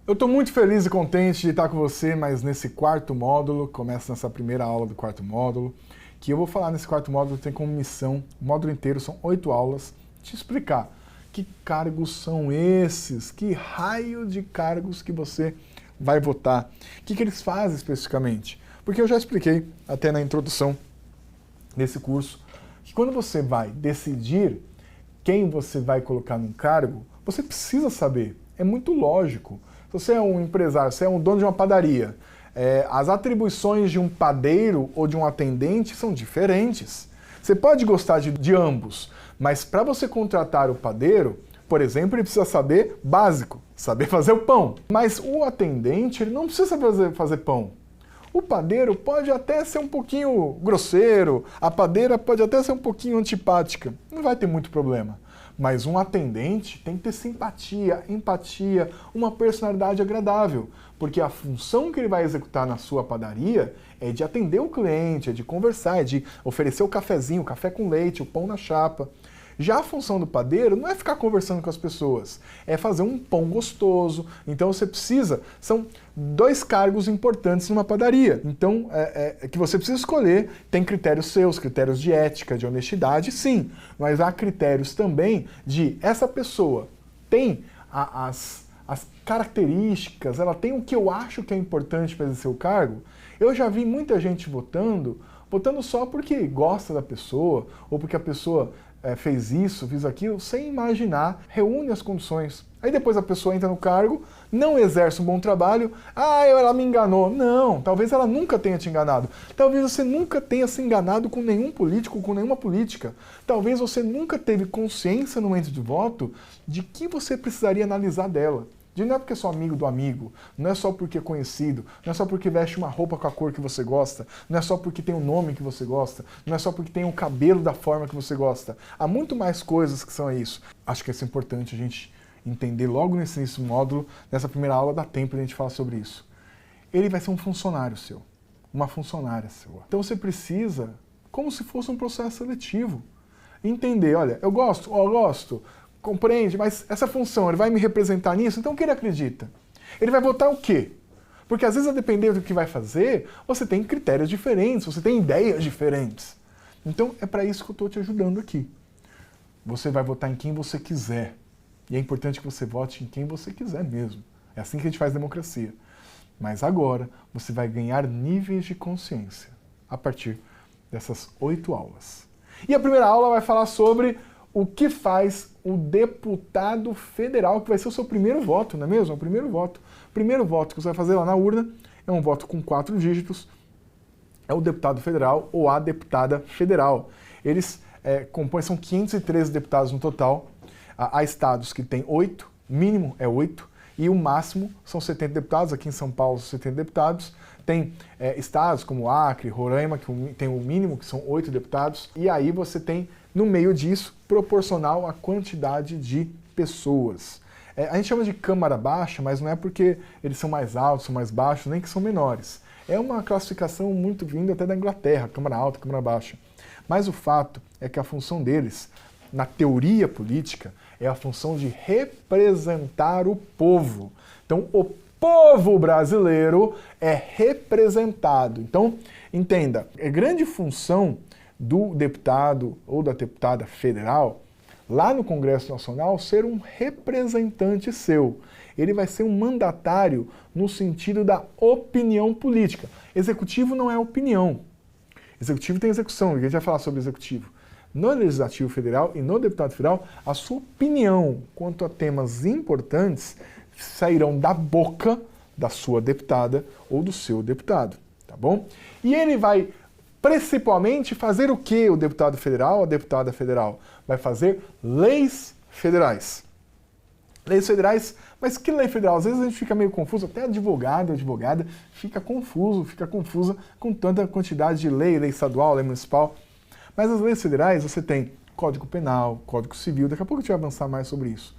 Eu estou muito feliz e contente de estar com você, mas nesse quarto módulo, começa nessa primeira aula do quarto módulo, que eu vou falar nesse quarto módulo, tem como missão, o módulo inteiro são 8 aulas, te explicar que cargos são esses, que raio de cargos que você vai votar, o que eles fazem especificamente. Porque eu já expliquei até na introdução desse curso, que quando você vai decidir quem você vai colocar num cargo, você precisa saber, é muito lógico. Se você é um empresário, você é um dono de uma padaria, as atribuições de um padeiro ou de um atendente são diferentes. Você pode gostar de ambos, mas para você contratar o padeiro, por exemplo, ele precisa saber básico, saber fazer o pão. Mas o atendente, ele não precisa saber fazer pão. O padeiro pode até ser um pouquinho grosseiro, a padeira pode até ser um pouquinho antipática, não vai ter muito problema. Mas um atendente tem que ter simpatia, empatia, uma personalidade agradável, porque a função que ele vai executar na sua padaria é de atender o cliente, é de conversar, é de oferecer o cafezinho, o café com leite, o pão na chapa. Já a função do padeiro não é ficar conversando com as pessoas, é fazer um pão gostoso. Então você precisa, são 2 cargos importantes numa padaria. Então, que você precisa escolher, tem critérios seus, critérios de ética, de honestidade, sim. Mas há critérios também de essa pessoa tem as características, ela tem o que eu acho que é importante para exercer o cargo. Eu já vi muita gente votando só porque gosta da pessoa, ou porque a pessoa fez isso, fez aquilo, sem imaginar, reúne as condições. Aí depois a pessoa entra no cargo, não exerce um bom trabalho, ela me enganou. Não, talvez ela nunca tenha te enganado. Talvez você nunca tenha se enganado com nenhum político, com nenhuma política. Talvez você nunca teve consciência no momento de voto de que você precisaria analisar dela. Não é porque é só amigo do amigo, não é só porque é conhecido, não é só porque veste uma roupa com a cor que você gosta, não é só porque tem um nome que você gosta, não é só porque tem um cabelo da forma que você gosta. Há muito mais coisas que são isso. Acho que é importante a gente entender logo nesse módulo, nessa primeira aula, dá tempo de a gente falar sobre isso. Ele vai ser um funcionário seu, uma funcionária sua. Então você precisa, como se fosse um processo seletivo, entender, olha, eu gosto, compreende, mas essa função, ele vai me representar nisso? Então o que ele acredita? Ele vai votar o quê? Porque às vezes, a depender do que vai fazer, você tem critérios diferentes, você tem ideias diferentes. Então é para isso que eu estou te ajudando aqui. Você vai votar em quem você quiser. E é importante que você vote em quem você quiser mesmo. É assim que a gente faz democracia. Mas agora você vai ganhar níveis de consciência a partir dessas 8 aulas. E a primeira aula vai falar sobre o que faz o deputado federal, que vai ser o seu primeiro voto, não é mesmo? É o primeiro voto. O primeiro voto que você vai fazer lá na urna é um voto com 4 dígitos, é o deputado federal ou a deputada federal. Eles compõem, são 513 deputados no total. Há estados que têm 8, mínimo é 8, e o máximo são 70 deputados, aqui em São Paulo 70 deputados. Tem estados como Acre, Roraima, que tem o mínimo, que são 8 deputados, e aí você tem, no meio disso, proporcional à quantidade de pessoas. A gente chama de Câmara Baixa, mas não é porque eles são mais altos, são mais baixos, nem que são menores. É uma classificação muito vinda até da Inglaterra, Câmara Alta, Câmara Baixa. Mas o fato é que a função deles, na teoria política, é a função de representar o povo. Então, o povo brasileiro é representado. Então, entenda, é grande função do deputado ou da deputada federal, lá no Congresso Nacional, ser um representante seu. Ele vai ser um mandatário no sentido da opinião política. Executivo não é opinião. Executivo tem execução, a gente vai falar sobre executivo. No Legislativo Federal e no Deputado Federal, a sua opinião quanto a temas importantes sairão da boca da sua deputada ou do seu deputado, tá bom? E ele vai principalmente fazer o que o deputado federal, a deputada federal? Vai fazer leis federais. Leis federais, mas que lei federal? Às vezes a gente fica meio confuso, até advogada fica confusa com tanta quantidade de lei estadual, lei municipal. Mas as leis federais, você tem Código Penal, Código Civil, daqui a pouco a gente vai avançar mais sobre isso.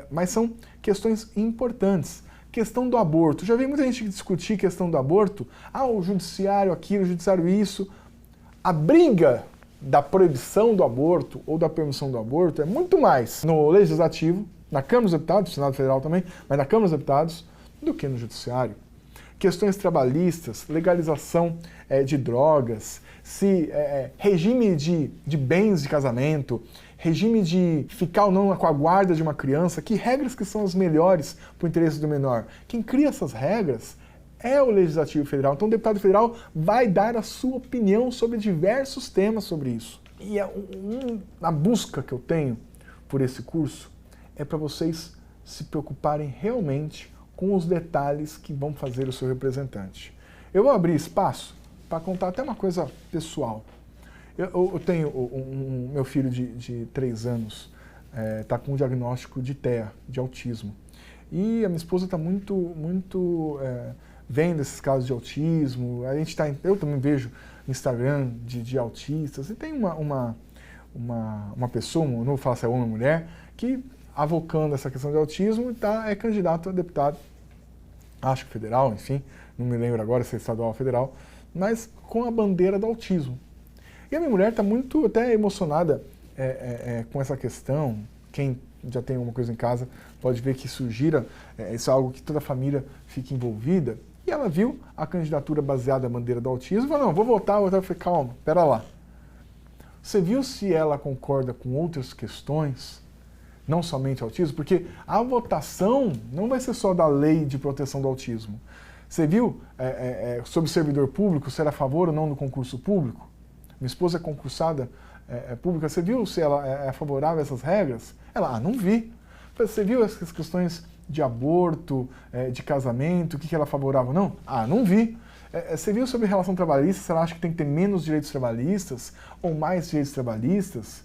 Mas são questões importantes. Questão do aborto. Já vi muita gente discutir questão do aborto. O judiciário aquilo, o judiciário isso. A briga da proibição do aborto ou da permissão do aborto é muito mais no Legislativo, na Câmara dos Deputados, no Senado Federal também, mas na Câmara dos Deputados, do que no judiciário. Questões trabalhistas, legalização de drogas, regime de bens de casamento, regime de ficar ou não com a guarda de uma criança, que regras que são as melhores para o interesse do menor. Quem cria essas regras é o Legislativo Federal. Então o deputado federal vai dar a sua opinião sobre diversos temas sobre isso. E a busca que eu tenho por esse curso é para vocês se preocuparem realmente com os detalhes que vão fazer o seu representante. Eu vou abrir espaço para contar até uma coisa pessoal. Eu tenho meu filho de 3 anos, está com um diagnóstico de TEA, de autismo. E a minha esposa está muito vendo esses casos de autismo. Eu também vejo no Instagram de autistas. E tem uma pessoa, não vou falar se é homem ou mulher, que avocando essa questão de autismo é candidato a deputado, acho que federal, enfim, não me lembro agora se é estadual ou federal, mas com a bandeira do autismo. E a minha mulher está muito até emocionada com essa questão. Quem já tem alguma coisa em casa pode ver que isso gira, isso é algo que toda a família fica envolvida. E ela viu a candidatura baseada na bandeira do autismo e falou, não, vou votar. Eu falei, calma, pera lá. Você viu se ela concorda com outras questões, não somente autismo? Porque a votação não vai ser só da lei de proteção do autismo. Você viu sobre o servidor público, se era a favor ou não do concurso público? Minha esposa é concursada pública, você viu se ela é favorável a essas regras? Ela, não vi. Você viu essas questões de aborto, de casamento, o que ela é favorável? Não? Não vi. Você viu sobre relação trabalhista, se ela acha que tem que ter menos direitos trabalhistas ou mais direitos trabalhistas?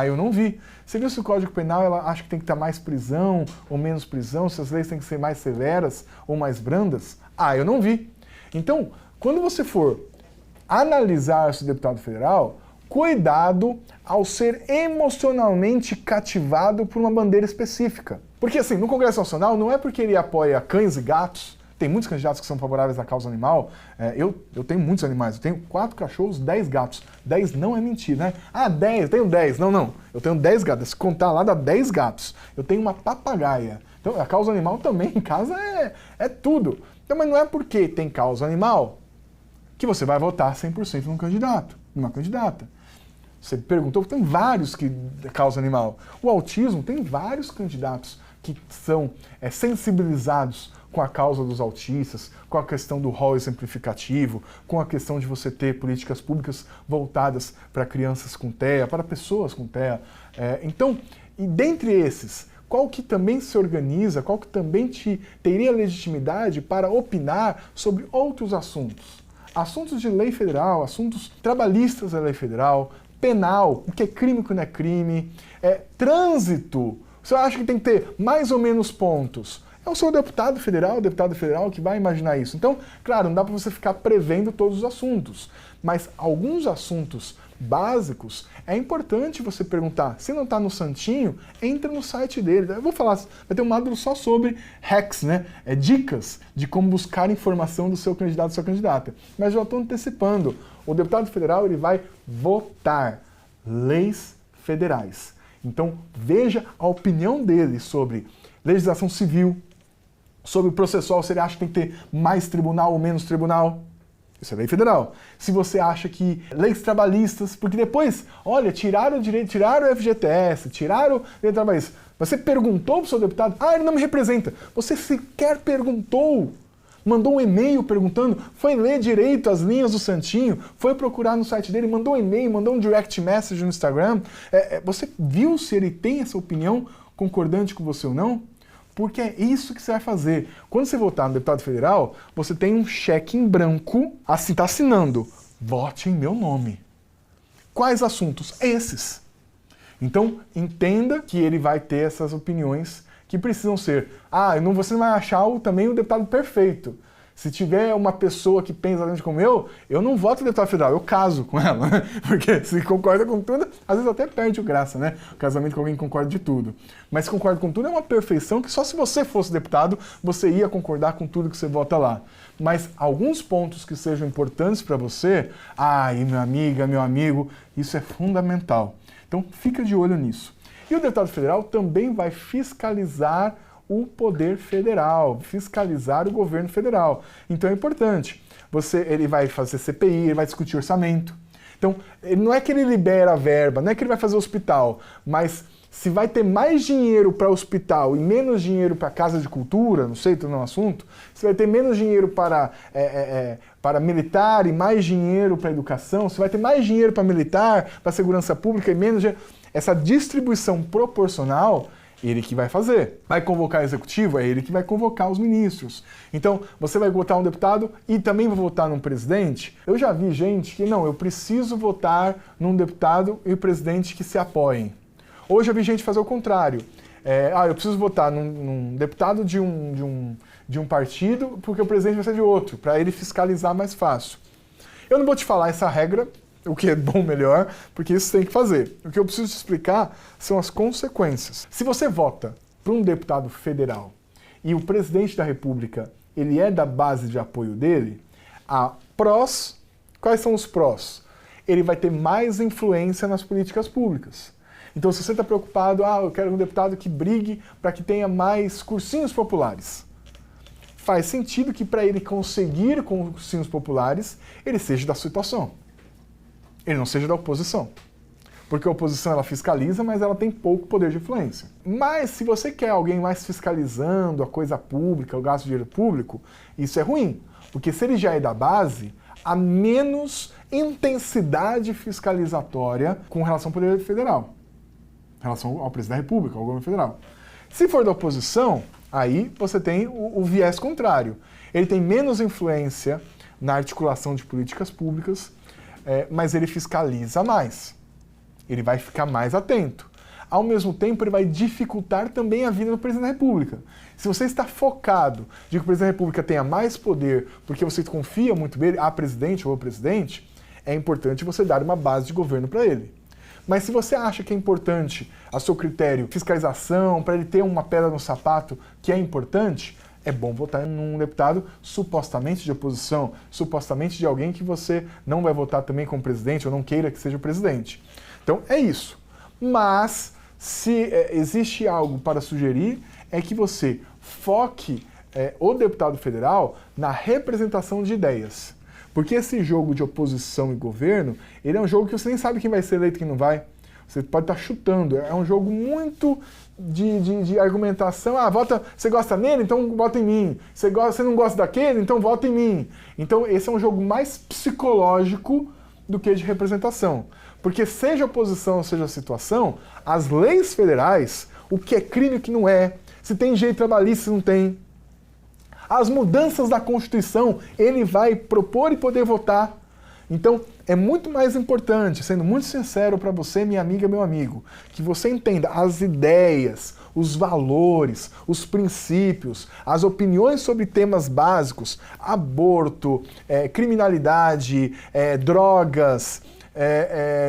Eu não vi. Você viu se o Código Penal ela acha que tem que ter mais prisão ou menos prisão, se as leis têm que ser mais severas ou mais brandas? Eu não vi. Então, quando você for analisar esse deputado federal, cuidado ao ser emocionalmente cativado por uma bandeira específica. Porque assim, no Congresso Nacional, não é porque ele apoia cães e gatos, tem muitos candidatos que são favoráveis à causa animal, eu tenho muitos animais, eu tenho 4 cachorros, 10 gatos. 10 não é mentira, né? 10, eu tenho 10. Não, eu tenho 10 gatos, se contar lá dá 10 gatos. Eu tenho uma papagaia. Então a causa animal também em casa é tudo. Então, mas não é porque tem causa animal que você vai votar 100% num candidato, numa candidata. Você perguntou, tem vários que causa animal. O autismo tem vários candidatos que são sensibilizados com a causa dos autistas, com a questão do rol exemplificativo, com a questão de você ter políticas públicas voltadas para crianças com TEA, para pessoas com TEA. Então, e dentre esses, qual que também se organiza, qual que também teria legitimidade para opinar sobre outros assuntos? Assuntos de lei federal, assuntos trabalhistas da lei federal, penal, o que é crime e o que não é crime, trânsito. Você acha que tem que ter mais ou menos pontos? É o seu deputado federal que vai imaginar isso. Então, claro, não dá para você ficar prevendo todos os assuntos, mas alguns assuntos básicos é importante você perguntar. Se não está no santinho, entra no site dele. Eu vou falar, vai ter um módulo só sobre hacks, né? Dicas de como buscar informação do seu candidato, sua candidata. Mas já estou antecipando. O deputado federal ele vai votar leis federais. Então, veja a opinião dele sobre legislação civil, sobre o processual, se ele acha que tem que ter mais tribunal ou menos tribunal. Isso é lei federal. Se você acha que leis trabalhistas, porque depois, olha, tiraram o direito, tiraram o FGTS, tiraram o direito trabalhista. Você perguntou para o seu deputado, ele não me representa. Você sequer perguntou. Mandou um e-mail perguntando, foi ler direito as linhas do santinho, foi procurar no site dele, mandou um e-mail, mandou um direct message no Instagram. Você viu se ele tem essa opinião concordante com você ou não? Porque é isso que você vai fazer. Quando você votar no deputado federal, você tem um cheque em branco, assim, está assinando, vote em meu nome. Quais assuntos? Esses. Então, entenda que ele vai ter essas opiniões que precisam ser. Você não vai achar também o deputado perfeito. Se tiver uma pessoa que pensa exatamente como eu não voto no deputado federal, eu caso com ela, né? Porque se concorda com tudo, às vezes até perde o graça, né? O casamento com alguém que concorda de tudo. Mas se concorda com tudo é uma perfeição que só se você fosse deputado, você ia concordar com tudo que você vota lá. Mas alguns pontos que sejam importantes para você, minha amiga, meu amigo, isso é fundamental. Então fica de olho nisso. E o deputado federal também vai fiscalizar o poder federal, fiscalizar o governo federal. Então é importante. Ele vai fazer CPI, ele vai discutir orçamento. Então, não é que ele libera a verba, não é que ele vai fazer hospital, mas se vai ter mais dinheiro para hospital e menos dinheiro para casa de cultura, não sei, estou no assunto, se vai ter menos dinheiro para militar e mais dinheiro para educação, se vai ter mais dinheiro para militar, para segurança pública e menos dinheiro, essa distribuição proporcional, ele que vai fazer. Vai convocar o executivo? É ele que vai convocar os ministros. Então, você vai votar um deputado e também vai votar num presidente? Eu já vi gente que, não, eu preciso votar num deputado e o presidente que se apoiem. Hoje eu vi gente fazer o contrário. Eu preciso votar num deputado de um partido porque o presidente vai ser de outro, para ele fiscalizar mais fácil. Eu não vou te falar essa regra, o que é bom melhor, porque isso tem que fazer. O que eu preciso te explicar são as consequências. Se você vota para um deputado federal e o presidente da República ele é da base de apoio dele, há prós. Quais são os prós? Ele vai ter mais influência nas políticas públicas. Então, se você está preocupado, eu quero um deputado que brigue para que tenha mais cursinhos populares. Faz sentido que para ele conseguir cursinhos populares, ele seja da situação. Ele não seja da oposição. Porque a oposição ela fiscaliza, mas ela tem pouco poder de influência. Mas se você quer alguém mais fiscalizando a coisa pública, o gasto de dinheiro público, isso é ruim. Porque se ele já é da base, há menos intensidade fiscalizatória com relação ao poder federal. Em relação ao presidente da República, ao governo federal. Se for da oposição, aí você tem o viés contrário. Ele tem menos influência na articulação de políticas públicas, mas ele fiscaliza mais. Ele vai ficar mais atento. Ao mesmo tempo, ele vai dificultar também a vida do presidente da República. Se você está focado de que o presidente da República tenha mais poder porque você confia muito nele, a presidente ou o presidente, é importante você dar uma base de governo para ele. Mas se você acha que é importante, a seu critério, fiscalização, para ele ter uma pedra no sapato que é importante, é bom votar num deputado supostamente de oposição, supostamente de alguém que você não vai votar também como presidente ou não queira que seja o presidente. Então é isso. Mas se existe algo para sugerir, é que você foque o deputado federal na representação de ideias. Porque esse jogo de oposição e governo, ele é um jogo que você nem sabe quem vai ser eleito e quem não vai. Você pode estar chutando. É um jogo muito de argumentação. Você gosta nele? Então vota em mim. Você não gosta daquele? Então vota em mim. Então esse é um jogo mais psicológico do que de representação. Porque seja oposição, seja situação, as leis federais, o que é crime e o que não é, se tem jeito trabalhista, se não tem, as mudanças da Constituição, ele vai propor e poder votar. Então, é muito mais importante, sendo muito sincero para você, minha amiga, meu amigo, que você entenda as ideias, os valores, os princípios, as opiniões sobre temas básicos, aborto, criminalidade, drogas,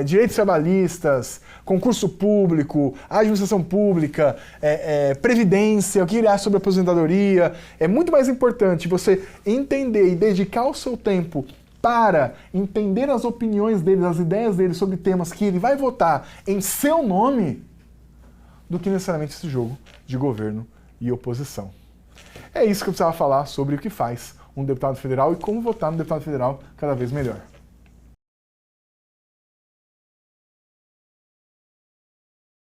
direitos trabalhistas, concurso público, administração pública, previdência, o que ele acha sobre aposentadoria. É muito mais importante você entender e dedicar o seu tempo para entender as opiniões dele, as ideias dele sobre temas que ele vai votar em seu nome, do que necessariamente esse jogo de governo e oposição. É isso que eu precisava falar sobre o que faz um deputado federal e como votar no deputado federal cada vez melhor.